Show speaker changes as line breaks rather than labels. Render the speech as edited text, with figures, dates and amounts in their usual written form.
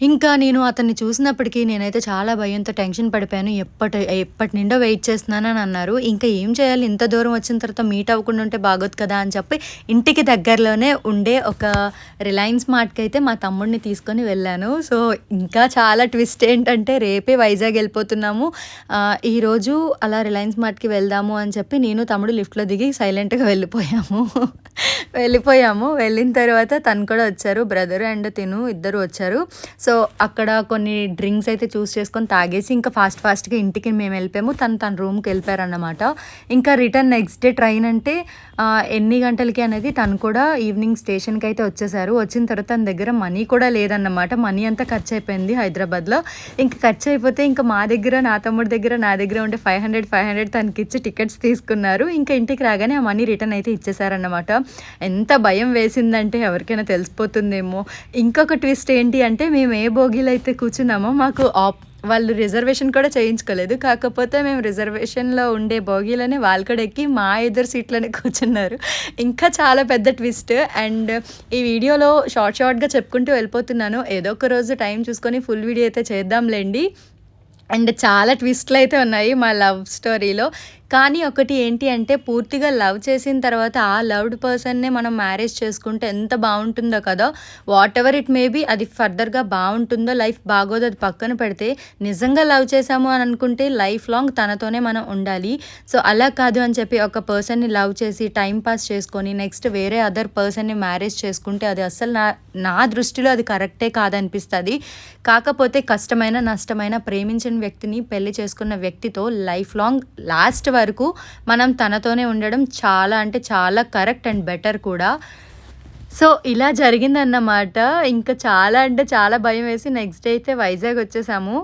ఇంకా నేను అతన్ని చూసినప్పటికి నేనైతే చాలా భయంతో టెన్షన్ పడిపోయాను. ఎప్పటినుండో వెయిట్ చేస్తున్నానని అన్నారు. ఇంకా ఏం చేయాలి, ఇంత దూరం వచ్చిన తర్వాత మీట్ అవ్వకుండా ఉంటే బాగోదు కదా అని చెప్పి ఇంటికి దగ్గరలోనే ఉండే ఒక రిలయన్స్ మార్ట్‌కైతే మా తమ్ముడిని తీసుకొని వెళ్ళాను. సో, ఇంకా చాలా ట్విస్ట్ ఏంటంటే రేపే వైజాగ్ వెళ్ళిపోతున్నాము. ఈరోజు అలా రిలయన్స్ మార్ట్‌కి వెళ్దాము అని చెప్పి నేను తమ్ముడు లిఫ్ట్‌లో దిగి సైలెంట్‌గా వెళ్ళిపోయాము. వెళ్ళిన తర్వాత తను కూడా వచ్చారు. బ్రదర్ అండ్ తిను ఇద్దరు వచ్చారు. సో, అక్కడ కొన్ని డ్రింక్స్ అయితే చూస్ చేసుకొని తాగేసి ఇంకా ఫాస్ట్‌గా ఇంటికి మేము వెళ్ళిపోయాము. తన రూమ్‌కి వెళ్ళిపోయారన్నమాట. ఇంకా రిటర్న్ నెక్స్ట్ డే ట్రైన్ అంటే ఎన్ని గంటలకి అనేది తను కూడా ఈవినింగ్ స్టేషన్‌కి అయితే వచ్చేసారు. వచ్చిన తర్వాత తన దగ్గర మనీ కూడా లేదన్నమాట. మనీ అంతా ఖర్చు అయిపోయింది హైదరాబాద్‌లో. ఇంక ఖర్చు అయిపోతే ఇంకా మా దగ్గర, నా తమ్ముడి దగ్గర, నా దగ్గర ఉంటే 500 తనకిచ్చి టికెట్స్ తీసుకున్నారు. ఇంకా ఇంటికి రాగానే ఆ మనీ రిటర్న్ అయితే ఇచ్చేసారన్నమాట. ఎంత భయం వేసిందంటే ఎవరికైనా తెలిసిపోతుందేమో. ఇంకొక ట్విస్ట్ ఏంటి అంటే మేము ఏ బోగీలో అయితే కూర్చున్నామో మాకు వాళ్ళు రిజర్వేషన్ కూడా చేయించుకోలేదు. కాకపోతే మేము రిజర్వేషన్‌లో ఉండే బోగీలోనే వాళ్ళు కూడా ఎక్కి మా ఎదురు సీట్లోనే కూర్చున్నారు. ఇంకా చాలా పెద్ద ట్విస్ట్. అండ్ ఈ వీడియోలో షార్ట్‌గా చెప్పుకుంటూ వెళ్ళిపోతున్నాను. ఏదో ఒక రోజు టైం చూసుకొని ఫుల్ వీడియో అయితే చేద్దాంలేండి. అండ్ చాలా ట్విస్ట్‌లయితే ఉన్నాయి మా లవ్ స్టోరీలో. కానీ ఒకటి ఏంటి అంటే పూర్తిగా లవ్ చేసిన తర్వాత ఆ లవ్డ్ పర్సన్‌నే మనం మ్యారేజ్ చేసుకుంటే ఎంత బావుంటుందో కదా! వాటెవర్ ఇట్ మే బీ అది ఫర్దర్‌గా బావుంటుందో, లైఫ్ బాగోదో అది పక్కన పెడితే నిజంగా లవ్ చేశాము అని అనుకుంటే లైఫ్ లాంగ్ తనతోనే మనం ఉండాలి. సో, అలా కాదు అని చెప్పి ఒక పర్సన్‌ని లవ్ చేసి టైమ్ పాస్ చేసుకొని నెక్స్ట్ వేరే అదర్ పర్సన్‌ని మ్యారేజ్ చేసుకుంటే అది అస్సలు నా దృష్టిలో అది కరెక్టే కాదనిపిస్తది. కాకపోతే కష్టమైన, నష్టమైన ప్రేమించిన వ్యక్తిని పెళ్లి చేసుకున్న వ్యక్తితో లైఫ్ లాంగ్ లాస్ట్ వరకు మనం తనతోనే ఉండడం చాలా అంటే చాలా కరెక్ట్ అండ్ బెటర్ కూడా. సో, ఇలా జరిగిందన్నమాట. ఇంకా చాలా అంటే చాలా భయం వేసి నెక్స్ట్ డే అయితే వైజాగ్ వచ్చేసాము.